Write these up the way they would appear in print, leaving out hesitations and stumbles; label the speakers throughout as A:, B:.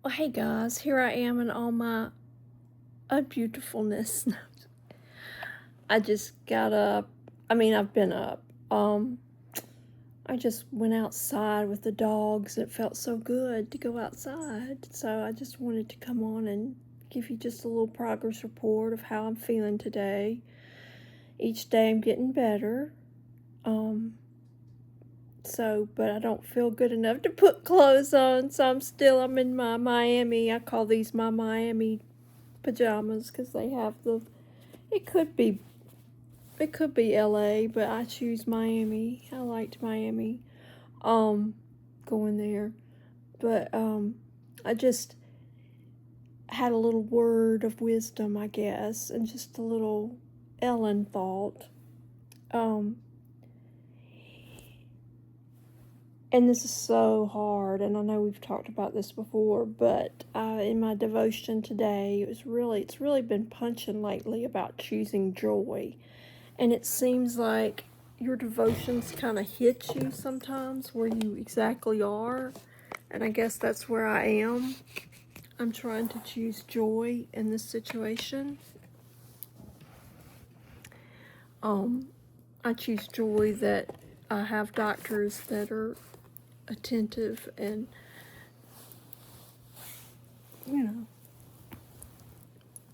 A: Well, hey guys, here I am in all my unbeautifulness. I just got up. I've been up. I just went outside with the dogs. It felt so good to go outside. So I just wanted to come on and give you just a little progress report of how I'm feeling today. Each day I'm getting better. But I don't feel good enough to put clothes on, so I'm in my Miami. I call these my Miami pajamas because they have it could be LA, but I choose Miami. I liked Miami going there. But I just had a little word of wisdom, I guess, and just a little Ellen thought. And this is so hard, and I know we've talked about this before, but in my devotion today, it's really been punching lately about choosing joy. And it seems like your devotions kind of hit you sometimes where you exactly are. And I guess that's where I am. I'm trying to choose joy in this situation. I choose joy that I have doctors that are attentive and,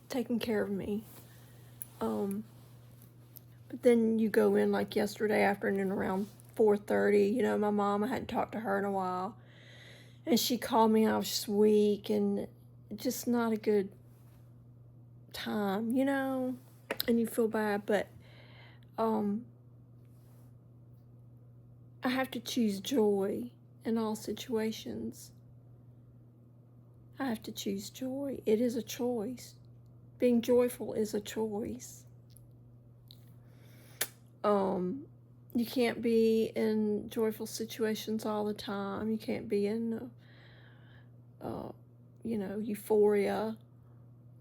A: taking care of me. But then you go in like yesterday afternoon around 4:30. My mom, I hadn't talked to her in a while. And she called me, and I was just weak and just not a good time, and you feel bad, but I have to choose joy in all situations. I have to choose joy. It is a choice. Being joyful is a choice. You can't be in joyful situations all the time. You can't be in, euphoria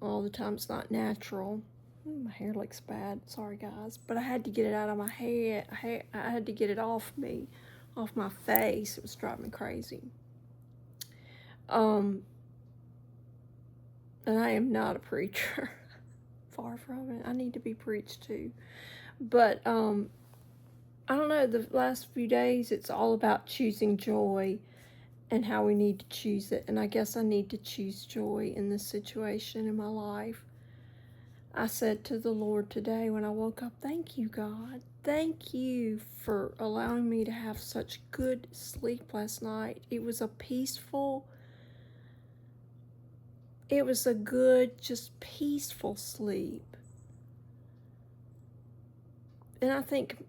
A: all the time. It's not natural. My hair looks bad. Sorry, guys. But I had to get it out of my head. I had to get it off me, off my face. It was driving me crazy. And I am not a preacher. Far from it. I need to be preached to. But, I don't know. The last few days, it's all about choosing joy and how we need to choose it. And I guess I need to choose joy in this situation in my life. I said to the Lord today when I woke up, thank you, God. Thank you for allowing me to have such good sleep last night. It was a good, just peaceful sleep. And I think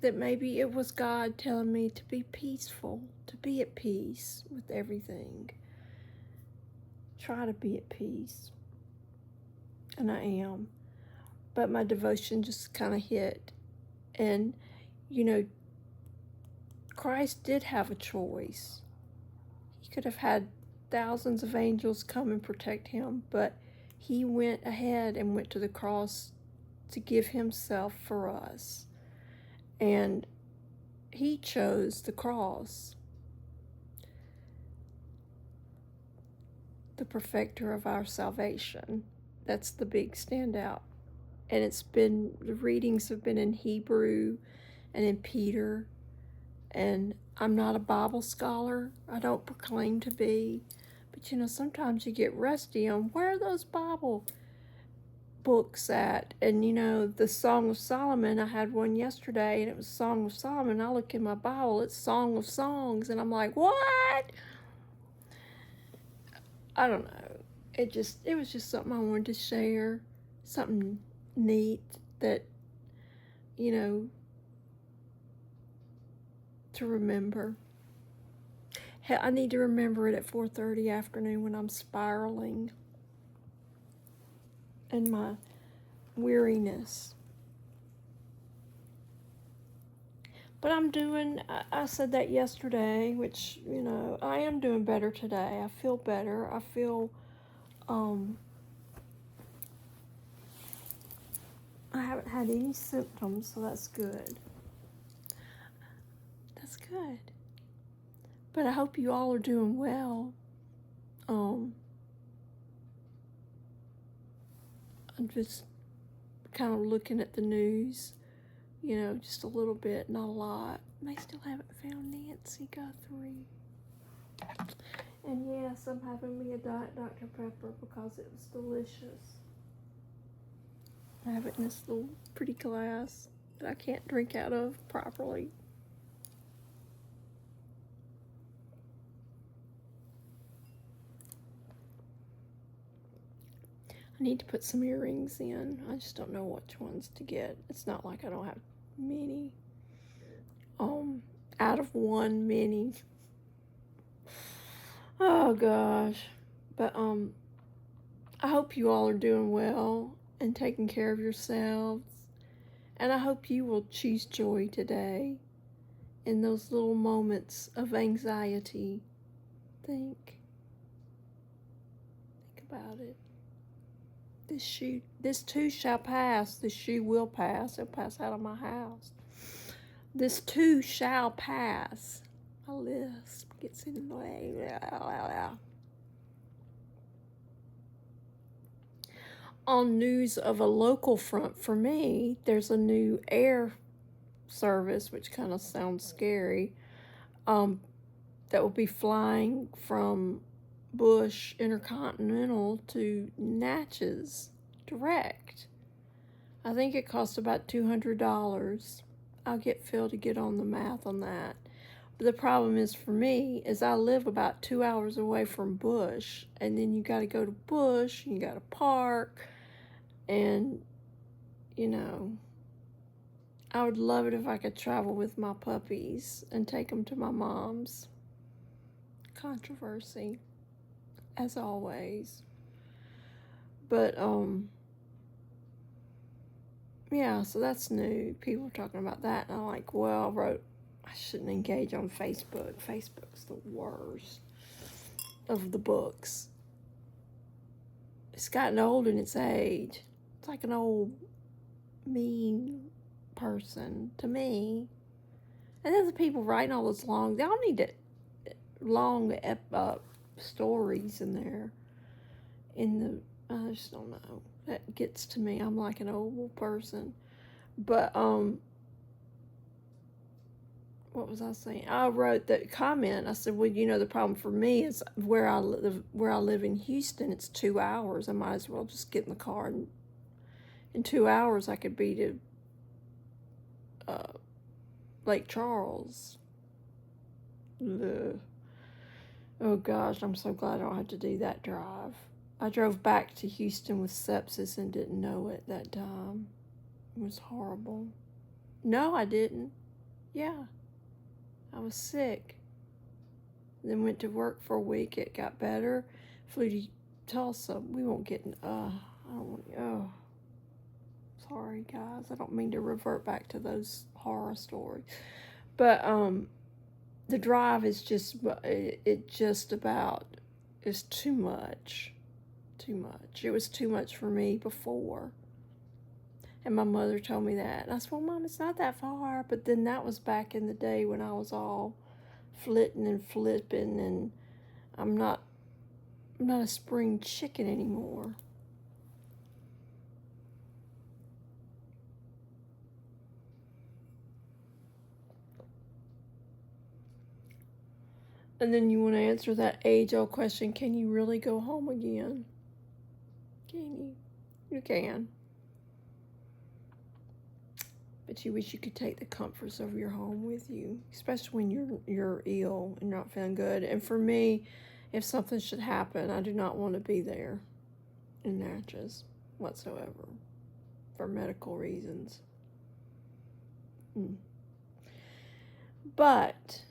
A: that maybe it was God telling me to be peaceful, to be at peace with everything. Try to be at peace. And I am. But my devotion just kind of hit. And, Christ did have a choice. He could have had thousands of angels come and protect him, but he went ahead and went to the cross to give himself for us. And he chose the cross, the perfecter of our salvation. That's the big standout. And the readings have been in Hebrew and in Peter. And I'm not a Bible scholar. I don't proclaim to be. But sometimes you get rusty on where are those Bible books at. And the Song of Solomon, I had one yesterday and it was Song of Solomon. I look in my Bible, it's Song of Songs, and I'm like, what? I don't know. It was just something I wanted to share. Something neat that, to remember. I need to remember it at 4:30 afternoon when I'm spiraling in my weariness. But I said that yesterday, which, I am doing better today. I feel better. I feel, I haven't had any symptoms, so that's good. That's good. But I hope you all are doing well. I'm just kind of looking at the news, just a little bit, not a lot. They still haven't found Nancy Guthrie. And yes, I'm having me a Diet Dr. Pepper because it was delicious. I have it in this little pretty glass that I can't drink out of properly. I need to put some earrings in. I just don't know which ones to get. It's not like I don't have many. Out of one, many. Oh gosh. But I hope you all are doing well and taking care of yourselves. And I hope you will choose joy today in those little moments of anxiety. Think about it. This too shall pass. This shoe will pass. It'll pass out of my house. This too shall pass. My lisp gets in the way. On news of a local front for me, there's a new air service, which kind of sounds scary, that will be flying from Bush Intercontinental to Natchez direct. I think it costs about $200. I'll get Phil to get on the math on that. But the problem is for me is I live about 2 hours away from Bush, and then you got to go to Bush, and you got to park, and I would love it if I could travel with my puppies and take them to my mom's. Controversy, as always. But yeah, so that's new. People are talking about that, and I'm like, well, I shouldn't engage on Facebook. Facebook's the worst of the books. It's gotten old in its age. It's like an old mean person to me. And then the people writing all those they all need long stories in there. I just don't know. That gets to me. I'm like an old person. But what was I saying? I wrote that comment. I said, well, the problem for me is where I live in Houston. It's 2 hours. I might as well just get in the car, and in 2 hours I could be to Lake Charles. Ugh. Oh gosh, I'm so glad I don't have to do that drive. I drove back to Houston with sepsis and didn't know it that time. It was horrible. No, I didn't. Yeah, I was sick. Then went to work for a week. It got better. Flew to Tulsa. We won't get in. I don't want. Sorry, guys. I don't mean to revert back to those horror stories. But the drive is just it's too much. Too much. It was too much for me before. And my mother told me that. And I said, well, Mom, it's not that far. But then that was back in the day when I was all flitting and flipping, and I'm not a spring chicken anymore. And then you want to answer that age-old question, can you really go home again? Can you? You can. But you wish you could take the comforts of your home with you, especially when you're ill and not feeling good. And for me, if something should happen, I do not want to be there in Natchez whatsoever for medical reasons. But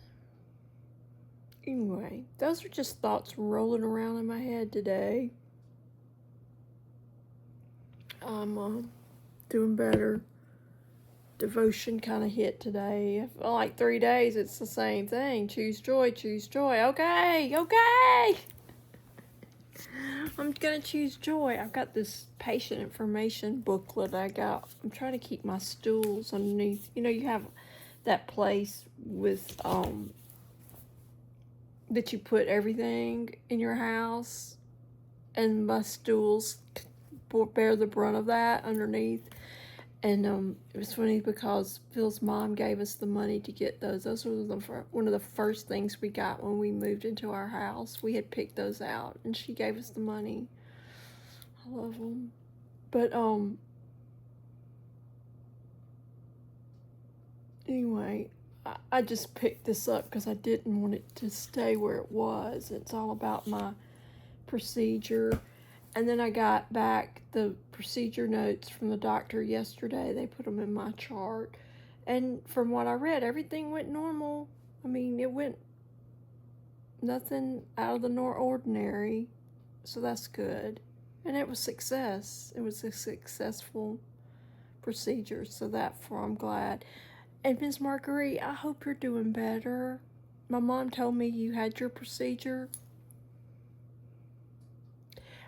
A: anyway, those are just thoughts rolling around in my head today. I'm doing better. Devotion kind of hit today. For like 3 days, it's the same thing. Choose joy, choose joy. Okay. I'm going to choose joy. I've got this patient information booklet I got. I'm trying to keep my stools underneath. You have that place with that you put everything in your house, and my stools bear the brunt of that underneath. And it was funny because Phil's mom gave us the money to get those. Those were one of the first things we got when we moved into our house. We had picked those out, and she gave us the money. I love them. But anyway, I just picked this up because I didn't want it to stay where it was. It's all about my procedure. And then I got back the procedure notes from the doctor yesterday. They put them in my chart. And from what I read, everything went normal. I mean, it went nothing out of the ordinary. So that's good. And it was success. It was a successful procedure. So therefore, I'm glad. And Ms. Marguerite, I hope you're doing better. My mom told me you had your procedure.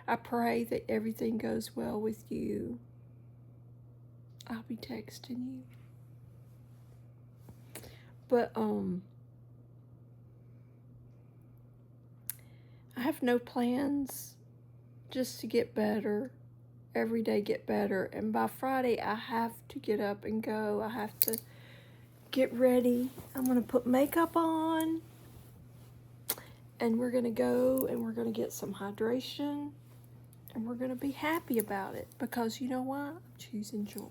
A: I pray that everything goes well with you. I'll be texting you. But I have no plans, just to get better. Every day get better. And by Friday, I have to get up and go. I have to get ready. I'm going to put makeup on. And we're going to go and we're going to get some hydration. And we're going to be happy about it. Because you know what? I'm choosing joy.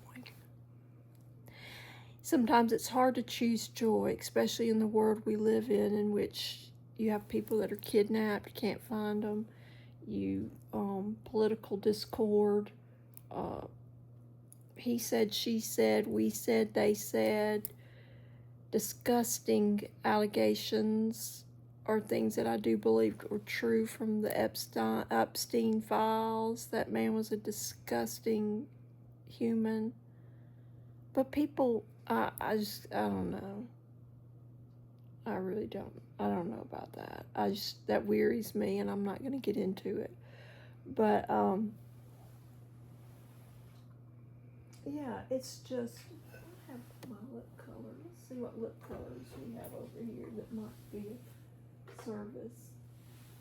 A: Sometimes it's hard to choose joy, especially in the world we live in which you have people that are kidnapped, you can't find them, political discord, he said, she said, we said, they said, disgusting allegations are things that I do believe are true from the Epstein files. That man was a disgusting human. But people, I don't know. I really don't. I don't know about that. That wearies me, and I'm not going to get into it. But, yeah, it's just, I have my lip color. Let's see what lip colors we have over here that might be of service.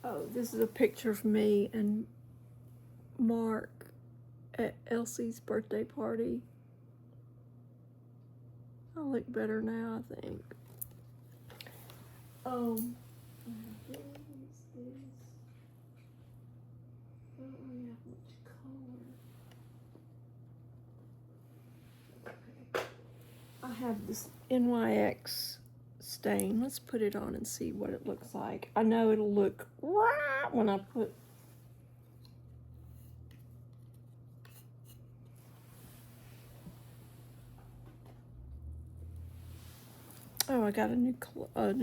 A: Oh, this is a picture of me and Mark at Elsie's birthday party. I look better now, I think. I don't really have much color. Okay. I have this NYX stain. Let's put it on and see what it looks like. I know it'll look right when I put. Oh, I got a new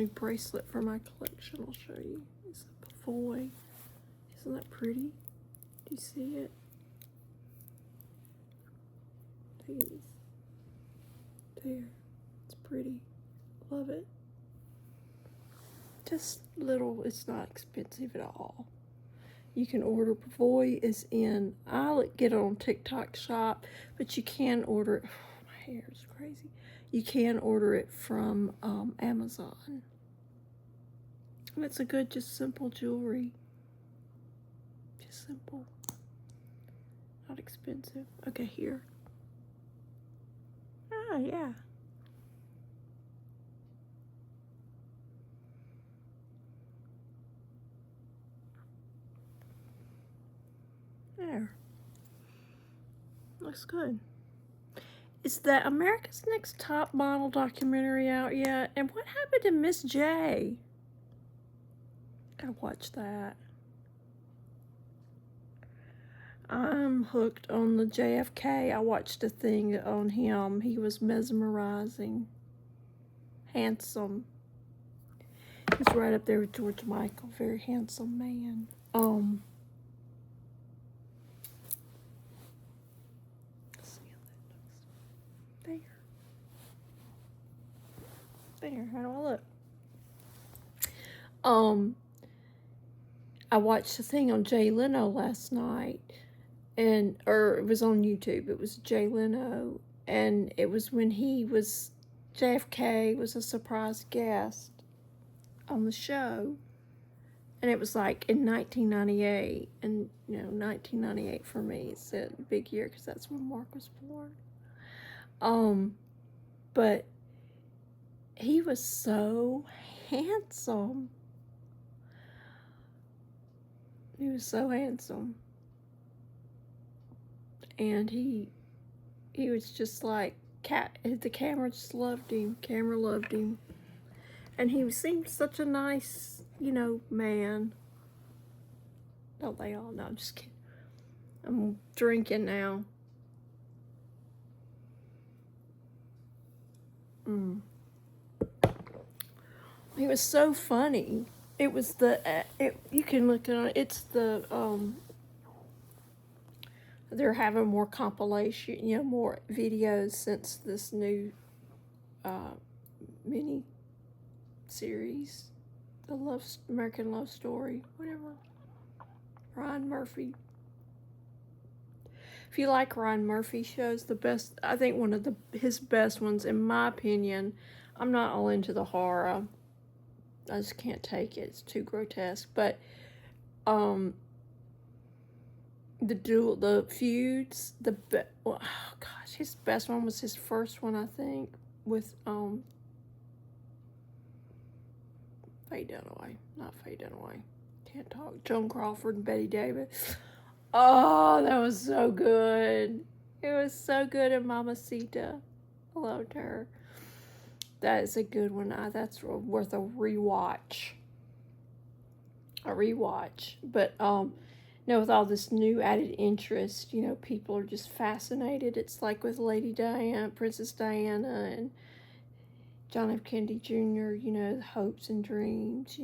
A: bracelet for my collection. I'll show you. It's a Pavoy. Isn't that pretty? Do you see it? There. It's pretty. Love it. Just little. It's not expensive at all. You can order. Pavoy is in. I'll get it on TikTok shop, but you can order it. Oh, my hair is crazy. You can order it from Amazon. It's a good, just simple jewelry. Just simple. Not expensive. Okay, here. Ah, yeah. There. Looks good. Is that America's Next Top Model documentary out yet? And what happened to Miss J? Gotta watch that. I'm hooked on the JFK. I watched a thing on him. He was mesmerizing. Handsome. He's right up there with George Michael. Very handsome man. There, how do I look? I watched a thing on Jay Leno last night, or it was on YouTube. It was Jay Leno, and it was when JFK was a surprise guest on the show, And it was like in 1998, and 1998 for me is a big year because that's when Mark was born. But he was so handsome. He was so handsome. And he was just like, the camera just loved him. Camera loved him. And he seemed such a nice, man. Don't they all? No, I'm just kidding. I'm drinking now. He was so funny. It was you can look at it. It's the they're having more compilation, more videos since this new mini series, the American Love Story, whatever. Ryan Murphy. If you like Ryan Murphy shows, the best, I think one of his best ones, in my opinion. I'm not all into the horror. I just can't take it. It's too grotesque. But the feuds, oh gosh, his best one was his first one, I think, with Faye Dunaway. Not Faye Dunaway. Can't talk. Joan Crawford and Betty Davis. Oh, that was so good. It was so good. And Mamacita. I loved her. That is a good one. That's worth a rewatch. But with all this new added interest, people are just fascinated. It's like with Lady Diana, Princess Diana, and John F. Kennedy Jr., the hopes and dreams,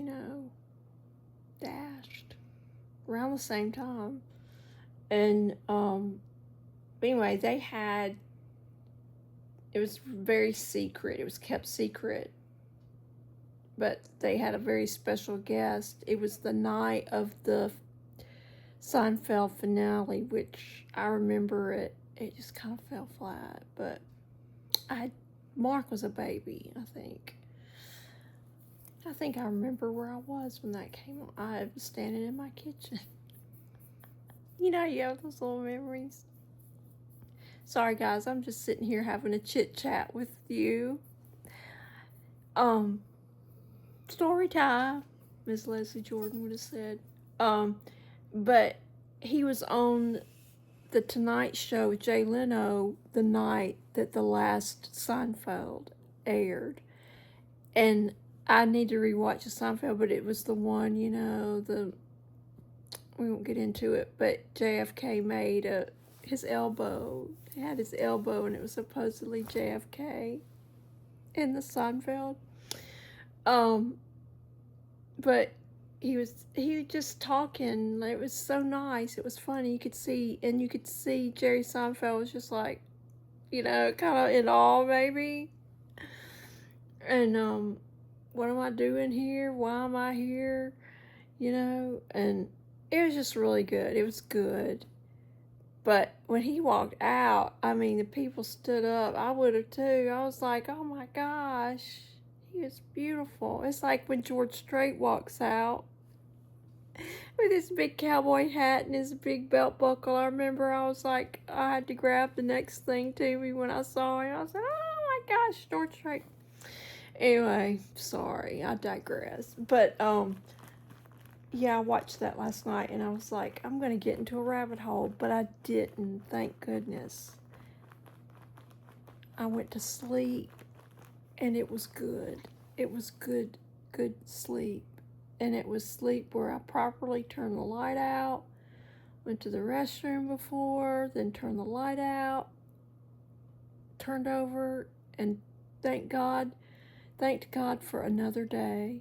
A: dashed around the same time. And anyway, it was very secret. It was kept secret. But they had a very special guest. It was the night of the Seinfeld finale, which I remember it just kind of fell flat. But Mark was a baby, I think. I think I remember where I was when that came on. I was standing in my kitchen. You have those little memories. Sorry, guys, I'm just sitting here having a chit-chat with you. Story time, Miss Leslie Jordan would have said. But he was on the Tonight Show with Jay Leno the night that the last Seinfeld aired. And I need to rewatch the Seinfeld, but it was the one, we won't get into it, but JFK made his elbow. He had his elbow, and it was supposedly JFK in the Seinfeld. But he was just talking. It was so nice. It was funny. You could see Jerry Seinfeld was just like, kind of in awe, maybe. And what am I doing here? Why am I here? And it was just really good. It was good. But when he walked out, the people stood up. I would have too. I was like, oh my gosh, he is beautiful. It's like when George Strait walks out with his big cowboy hat and his big belt buckle. I remember I was like, I had to grab the next thing to me when I saw him. I was like, oh my gosh, George Strait. Anyway, sorry, I digress. But, yeah, I watched that last night, and I was like, I'm going to get into a rabbit hole, but I didn't, thank goodness. I went to sleep, and it was good. It was good sleep. And it was sleep where I properly turned the light out, went to the restroom before, then turned the light out, turned over, and thanked God for another day.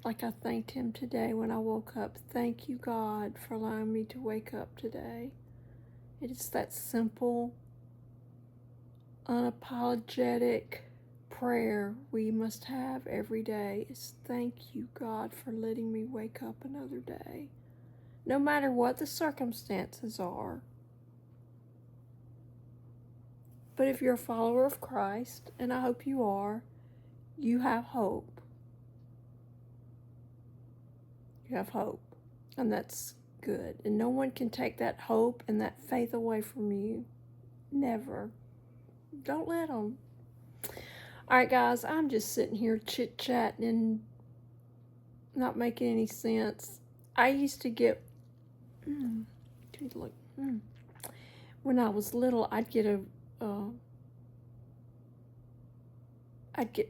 A: Like I thanked him today when I woke up. Thank you, God, for allowing me to wake up today. It is that simple, unapologetic prayer we must have every day. Is thank you, God, for letting me wake up another day. No matter what the circumstances are. But if you're a follower of Christ, and I hope you are, you have hope. You have hope. And that's good. And no one can take that hope and that faith away from you. Never. Don't let them. All right, guys, I'm just sitting here chit-chatting and not making any sense. I used to get, when I was little, I'd get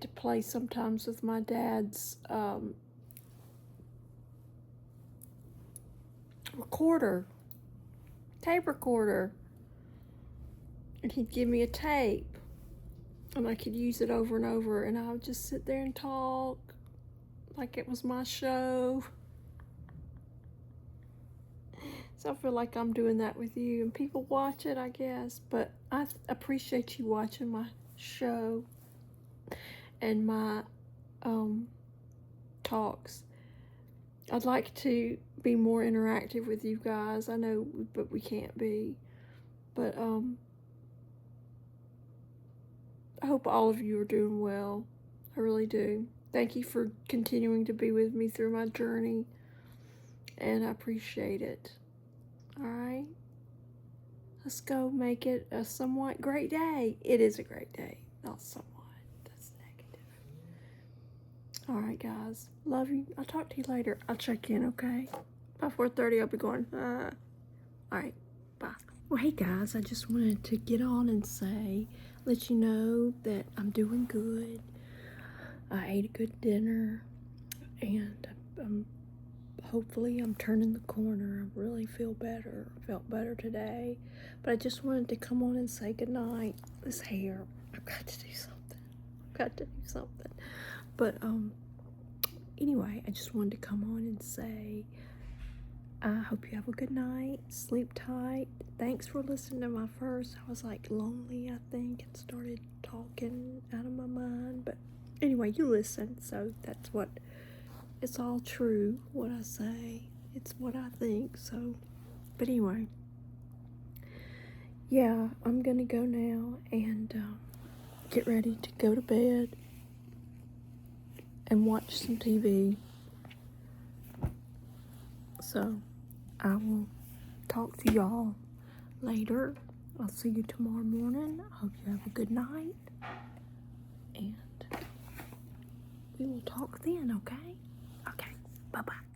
A: to play sometimes with my dad's tape recorder, and he'd give me a tape, and I could use it over and over, and I would just sit there and talk like it was my show. So I feel like I'm doing that with you, and people watch it, I guess, but I appreciate you watching my show and my talks. I'd like to be more interactive with you guys. I know, but we can't be. But I hope all of you are doing well. I really do. Thank you for continuing to be with me through my journey, and I appreciate it. All right? Let's go make it a somewhat great day. It is a great day, not somewhat. That's negative. All right, guys. Love you. I'll talk to you later. I'll check in, okay? By 4:30, I'll be going, All right, bye. Well, hey, guys, I just wanted to get on and let you know that I'm doing good. I ate a good dinner, and hopefully I'm turning the corner. I really feel better. I felt better today. But I just wanted to come on and say goodnight. This hair, I've got to do something. But anyway, I just wanted to come on and say I hope you have a good night. Sleep tight. Thanks for listening to my first. I was like lonely, I think, and started talking out of my mind. But anyway, you listen, so that's what, it's all true, what I say. It's what I think, so. But anyway, yeah, I'm gonna go now and get ready to go to bed and watch some TV. So I will talk to y'all later. I'll see you tomorrow morning. I hope you have a good night, and we will talk then, okay? Okay, bye-bye.